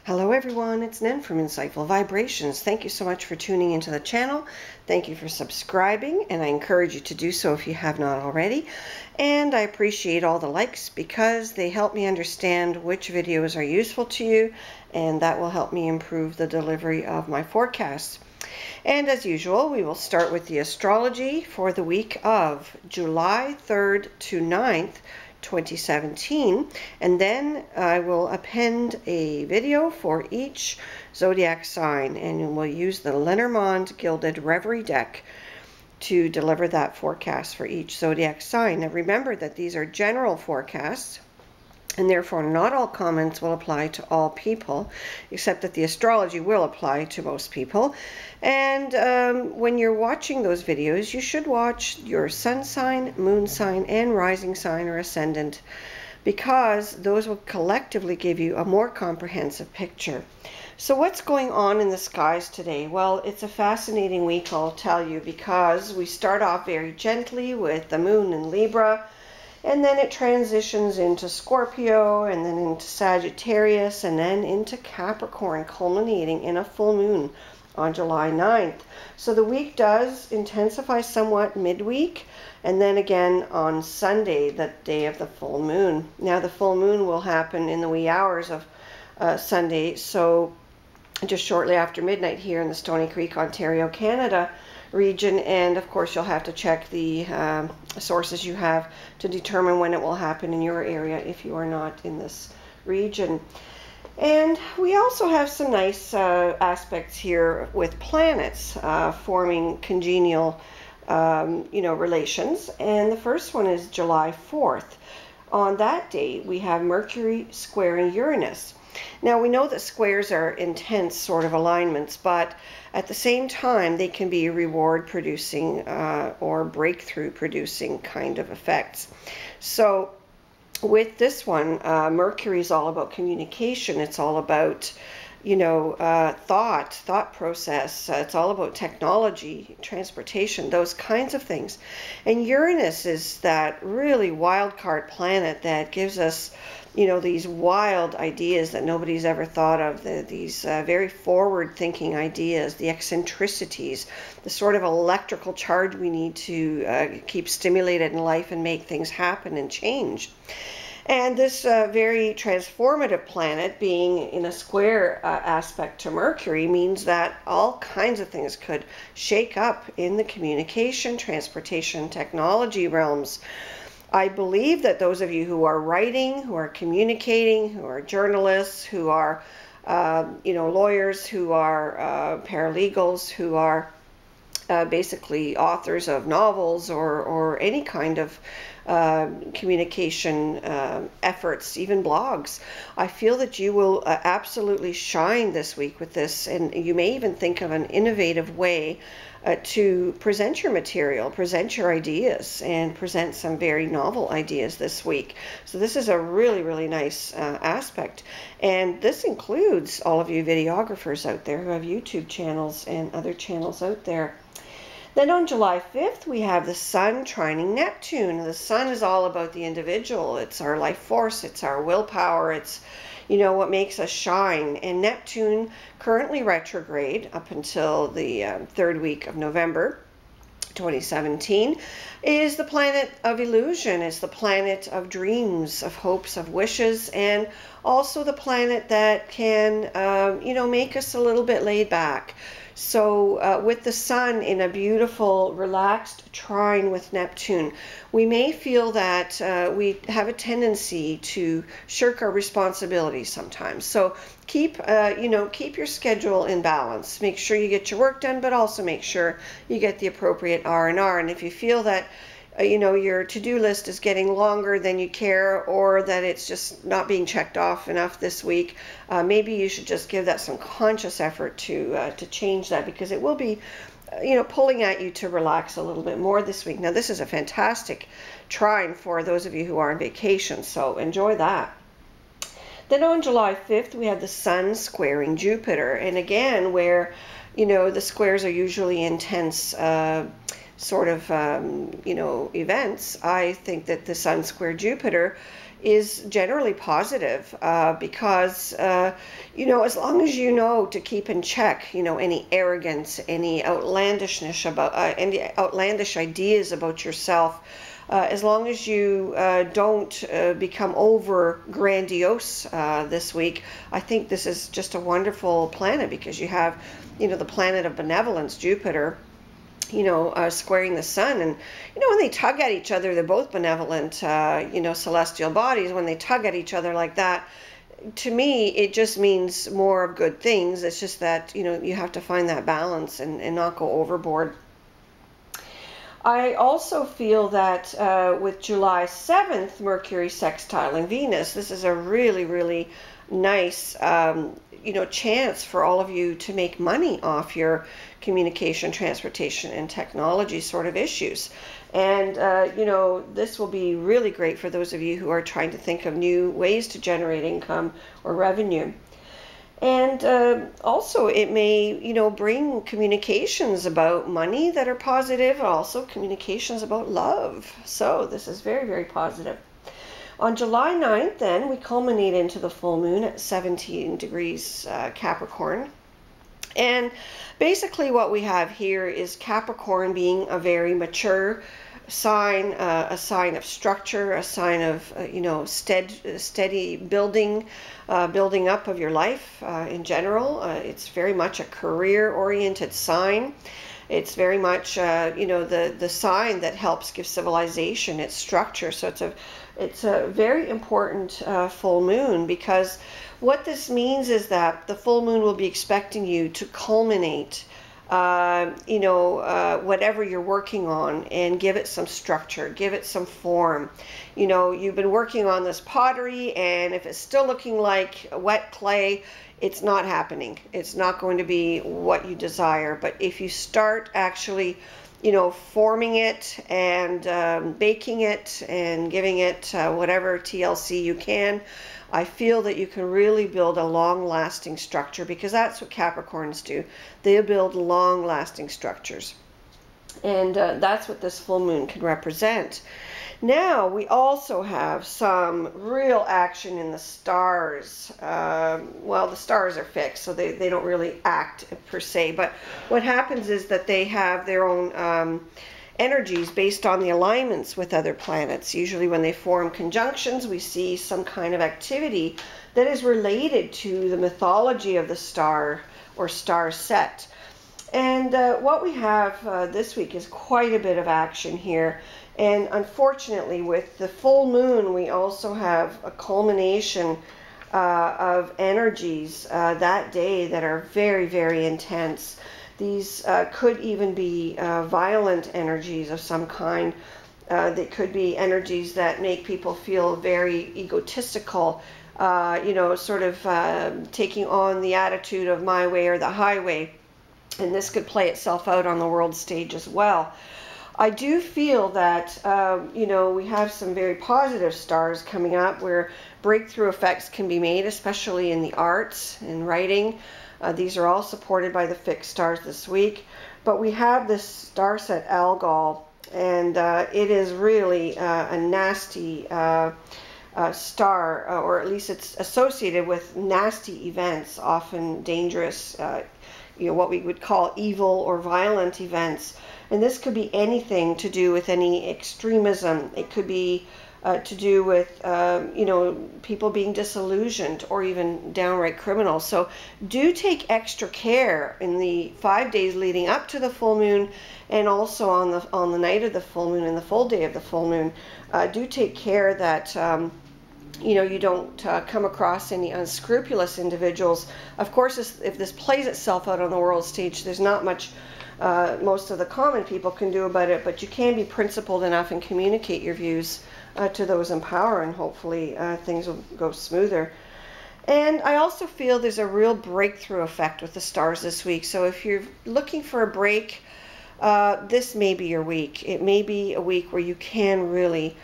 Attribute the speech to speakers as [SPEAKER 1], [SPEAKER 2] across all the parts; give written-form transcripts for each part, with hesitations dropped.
[SPEAKER 1] Hello everyone, it's Nen from Insightful Vibrations. Thank you so much for tuning into the channel. Thank you for subscribing, and I encourage you to do so if you have not already. And I appreciate all the likes because they help me understand which videos are useful to you, and that will help me improve the delivery of my forecasts. And as usual, we will start with the astrology for the week of July 3rd to 9th, 2017, and then I will append a video for each zodiac sign, and we'll use the Lenormand Gilded Reverie deck to deliver that forecast for each zodiac sign. Now remember that these are general forecasts, and therefore not all comments will apply to all people, except that the astrology will apply to most people. And when you're watching those videos, you should watch your sun sign, moon sign, and rising sign or ascendant, because those will collectively give you a more comprehensive picture. So what's going on in the skies today? Well, it's a fascinating week, I'll tell you, because we start off very gently with the moon in Libra, and then it transitions into Scorpio, and then into Sagittarius, and then into Capricorn, culminating in a full moon on July 9th. So the week does intensify somewhat midweek, and then again on Sunday, the day of the full moon. Now the full moon will happen in the wee hours of Sunday, so just shortly after midnight here in the Stony Creek, Ontario, Canada region, and of course you'll have to check the sources you have to determine when it will happen in your area if you are not in this region. And we also have some nice aspects here with planets forming congenial relations, and the first one is July 4th. On that date we have Mercury squaring Uranus. Now we know that squares are intense sort of alignments, but at the same time they can be reward producing or breakthrough producing kind of effects. So with this one, Mercury is all about communication. It's all about thought process. It's all about technology, transportation, those kinds of things. And Uranus is that really wild card planet that gives us these wild ideas that nobody's ever thought of, these very forward-thinking ideas, the eccentricities, the sort of electrical charge we need to keep stimulated in life and make things happen and change. And this very transformative planet being in a square aspect to Mercury means that all kinds of things could shake up in the communication, transportation, technology realms. I believe that those of you who are writing, who are communicating, who are journalists, who are lawyers, who are paralegals, who are basically authors of novels or any kind of communication efforts, even blogs, I feel that you will absolutely shine this week with this, and you may even think of an innovative way to present your material, present your ideas, and present some very novel ideas this week. So this is a really, really nice aspect. And this includes all of you videographers out there who have YouTube channels and other channels out there. Then on July 5th, we have the Sun trining Neptune. The Sun is all about the individual. It's our life force. It's our willpower. It's what makes us shine. And Neptune, currently retrograde up until the third week of November 2017, is the planet of illusion. It's the planet of dreams, of hopes, of wishes, and also the planet that can, make us a little bit laid back. So with the Sun in a beautiful, relaxed trine with Neptune, we may feel that we have a tendency to shirk our responsibilities sometimes. So keep your schedule in balance. Make sure you get your work done, but also make sure you get the appropriate R&R. And if you feel that your to-do list is getting longer than you care, or that it's just not being checked off enough this week, maybe you should just give that some conscious effort to change that, because it will be pulling at you to relax a little bit more this week. Now this is a fantastic trine for those of you who are on vacation, so enjoy that. Then on July 5th we have the Sun squaring Jupiter, and again where the squares are usually intense sort of events, I think that the Sun square Jupiter is generally positive, because, as long as you know to keep in check, any arrogance, any outlandishness about, any outlandish ideas about yourself, as long as you don't become over grandiose this week, I think this is just a wonderful planet, because you have, the planet of benevolence, Jupiter, squaring the sun. And, when they tug at each other, they're both benevolent, celestial bodies. When they tug at each other like that, to me, it just means more of good things. It's just that, you have to find that balance and not go overboard. I also feel that with July 7th, Mercury sextiling Venus, this is a really, really nice, chance for all of you to make money off your communication, transportation, and technology sort of issues. And, this will be really great for those of you who are trying to think of new ways to generate income or revenue. And also it may, bring communications about money that are positive, also communications about love. So this is very, very positive. On July 9th, then, we culminate into the full moon at 17 degrees Capricorn. And basically what we have here is Capricorn being a very mature sign, a sign of structure, a sign of, steady building up of your life in general. It's very much a career-oriented sign. It's very much, the sign that helps give civilization its structure. So it's a very important full moon, because what this means is that the full moon will be expecting you to culminate whatever you're working on, and give it some structure, give it some form. You've been working on this pottery, and if it's still looking like wet clay, it's not happening. It's not going to be what you desire. But if you start actually, forming it and baking it and giving it whatever TLC you can, I feel that you can really build a long-lasting structure, because that's what Capricorns do. They build long-lasting structures. And that's what this full moon can represent. Now, we also have some real action in the stars. Well, the stars are fixed, so they don't really act per se. But what happens is that they have their own energies based on the alignments with other planets. Usually when they form conjunctions, we see some kind of activity that is related to the mythology of the star or star set. And what we have this week is quite a bit of action here. And unfortunately, with the full moon, we also have a culmination of energies that day that are very, very intense. These could even be violent energies of some kind. They could be energies that make people feel very egotistical, sort of taking on the attitude of my way or the highway. And this could play itself out on the world stage as well. I do feel that, we have some very positive stars coming up where breakthrough effects can be made, especially in the arts and writing. These are all supported by the fixed stars this week. But we have this star set Algol, and it is really a nasty star, or at least it's associated with nasty events, often dangerous, what we would call evil or violent events. And this could be anything to do with any extremism. It could be to do with, people being disillusioned or even downright criminals. So do take extra care in the 5 days leading up to the full moon, and also on the night of the full moon and the full day of the full moon. Do take care that you don't come across any unscrupulous individuals. Of course, if this plays itself out on the world stage, there's not much most of the common people can do about it, but you can be principled enough and communicate your views to those in power, and hopefully things will go smoother. And I also feel there's a real breakthrough effect with the stars this week. So if you're looking for a break, this may be your week. It may be a week where you can really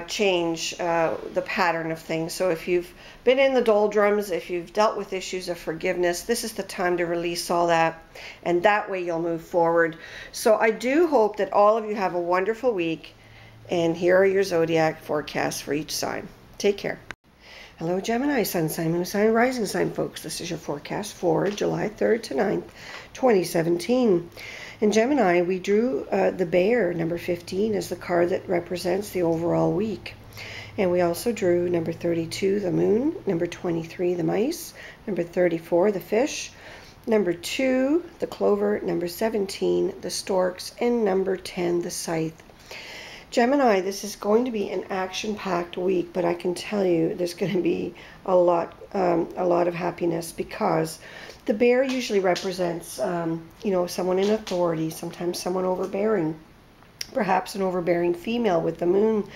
[SPEAKER 1] change the pattern of things. So if you've been in the doldrums, if you've dealt with issues of forgiveness, this is the time to release all that, and that way you'll move forward. So I do hope that all of you have a wonderful week, and here are your zodiac forecasts for each sign. Take care. Hello, Gemini, Sun sign, Moon sign, Rising sign, folks. This is your forecast for July 3rd to 9th, 2017. In Gemini, we drew the bear, number 15, as the card that represents the overall week. And we also drew number 32, the moon, number 23, the mice, number 34, the fish, number 2, the clover, number 17, the storks, and number 10, the scythe. Gemini, this is going to be an action-packed week, but I can tell you there's going to be a lot of happiness, because the bear usually represents, someone in authority, sometimes someone overbearing, perhaps an overbearing female with the moon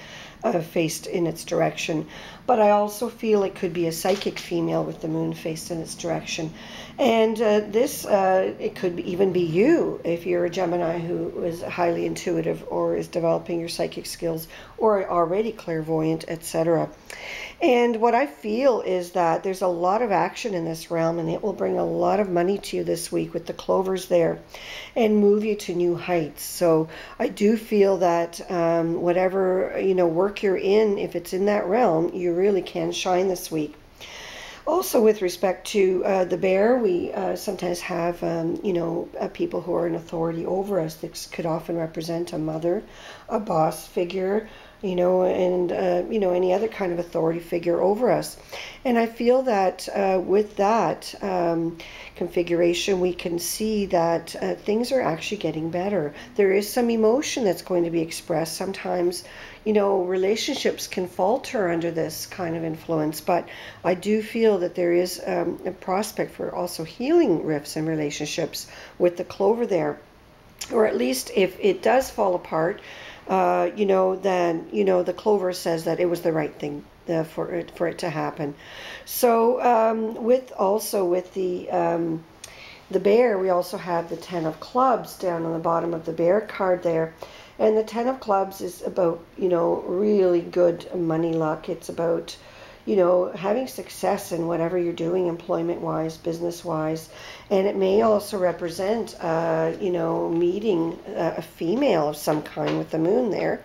[SPEAKER 1] faced in its direction. But I also feel it could be a psychic female with the moon faced in its direction. And it could even be you, if you're a Gemini who is highly intuitive or is developing your psychic skills or already clairvoyant, etc. And what I feel is that there's a lot of action in this realm, and it will bring a lot of money to you this week with the clovers there and move you to new heights. So I do feel that whatever work you're in, if it's in that realm, you really can shine this week. Also, with respect to the bear, we sometimes have people who are in authority over us. This could often represent a mother, a boss figure, and any other kind of authority figure over us. And I feel that with that configuration, we can see that things are actually getting better. There is some emotion that's going to be expressed. Sometimes, relationships can falter under this kind of influence, but I do feel that there is a prospect for also healing rifts in relationships with the clover there. Or at least if it does fall apart, then the clover says that it was the right thing for it to happen. So with the bear, we also have the 10 of clubs down on the bottom of the bear card there. And the 10 of clubs is about, really good money luck. It's about, having success in whatever you're doing, employment-wise, business-wise. And it may also represent, meeting a female of some kind with the moon there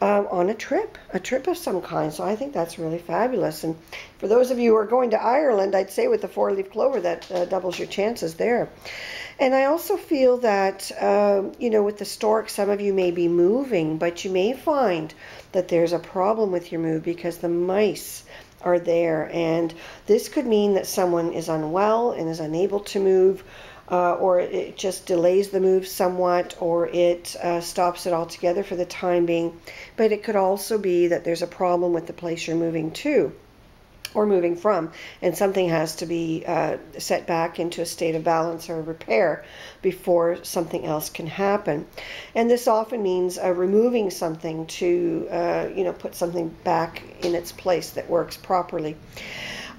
[SPEAKER 1] on a trip of some kind. So I think that's really fabulous. And for those of you who are going to Ireland, I'd say with the 4-leaf clover, that doubles your chances there. And I also feel that, with the stork, some of you may be moving, but you may find that there's a problem with your move because the mice are there. And this could mean that someone is unwell and is unable to move, or it just delays the move somewhat, or it stops it altogether for the time being. But it could also be that there's a problem with the place you're moving to or moving from, and something has to be set back into a state of balance or repair before something else can happen. And this often means removing something to put something back in its place that works properly.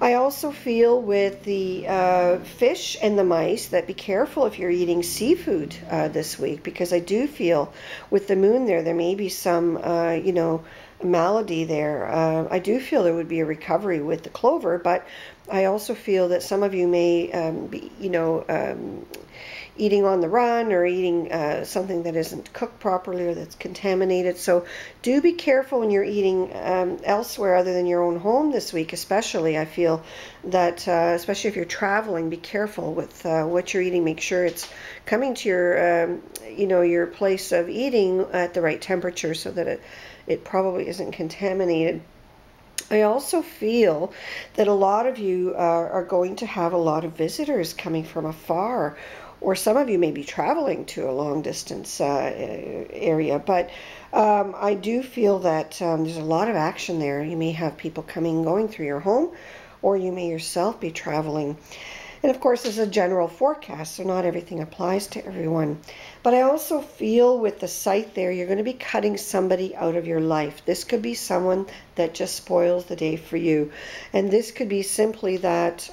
[SPEAKER 1] I also feel with the fish and the mice that be careful if you're eating seafood this week, because I do feel with the moon there may be some malady there. I do feel there would be a recovery with the clover, but I also feel that some of you may be, eating on the run, or eating something that isn't cooked properly or that's contaminated. So do be careful when you're eating elsewhere other than your own home this week, especially. I feel that, especially if you're traveling, be careful with what you're eating. Make sure it's coming to your place of eating at the right temperature so that it probably isn't contaminated. I also feel that a lot of you are going to have a lot of visitors coming from afar, or some of you may be traveling to a long distance area, but I do feel that there's a lot of action there. You may have people coming and going through your home, or you may yourself be traveling. And of course, this is a general forecast, so not everything applies to everyone. But I also feel with the scythe there, you're going to be cutting somebody out of your life. This could be someone that just spoils the day for you. And this could be simply that,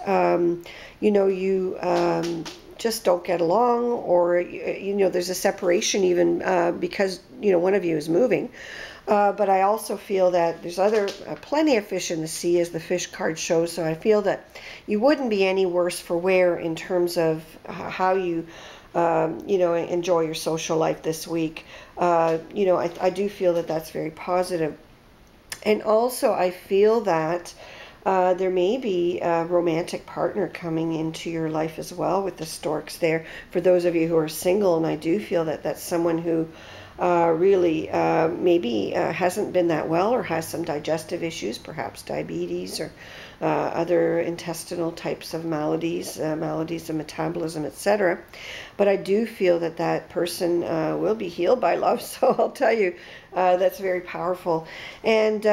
[SPEAKER 1] you just don't get along, or, there's a separation even because, one of you is moving. But I also feel that there's plenty of fish in the sea, as the fish card shows. So I feel that you wouldn't be any worse for wear in terms of how you, enjoy your social life this week. I do feel that that's very positive. And also, I feel that there may be a romantic partner coming into your life as well with the storks there. For those of you who are single, and I do feel that that's someone who really maybe hasn't been that well, or has some digestive issues, perhaps diabetes or other intestinal types of maladies, maladies of metabolism, etc. But I do feel that that person will be healed by love. So I'll tell you, that's very powerful. And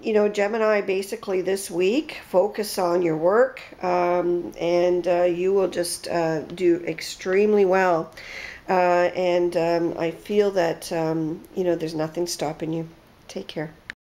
[SPEAKER 1] you know, Gemini, basically this week, focus on your work, and you will just do extremely well. I feel that, you know, there's nothing stopping you. Take care.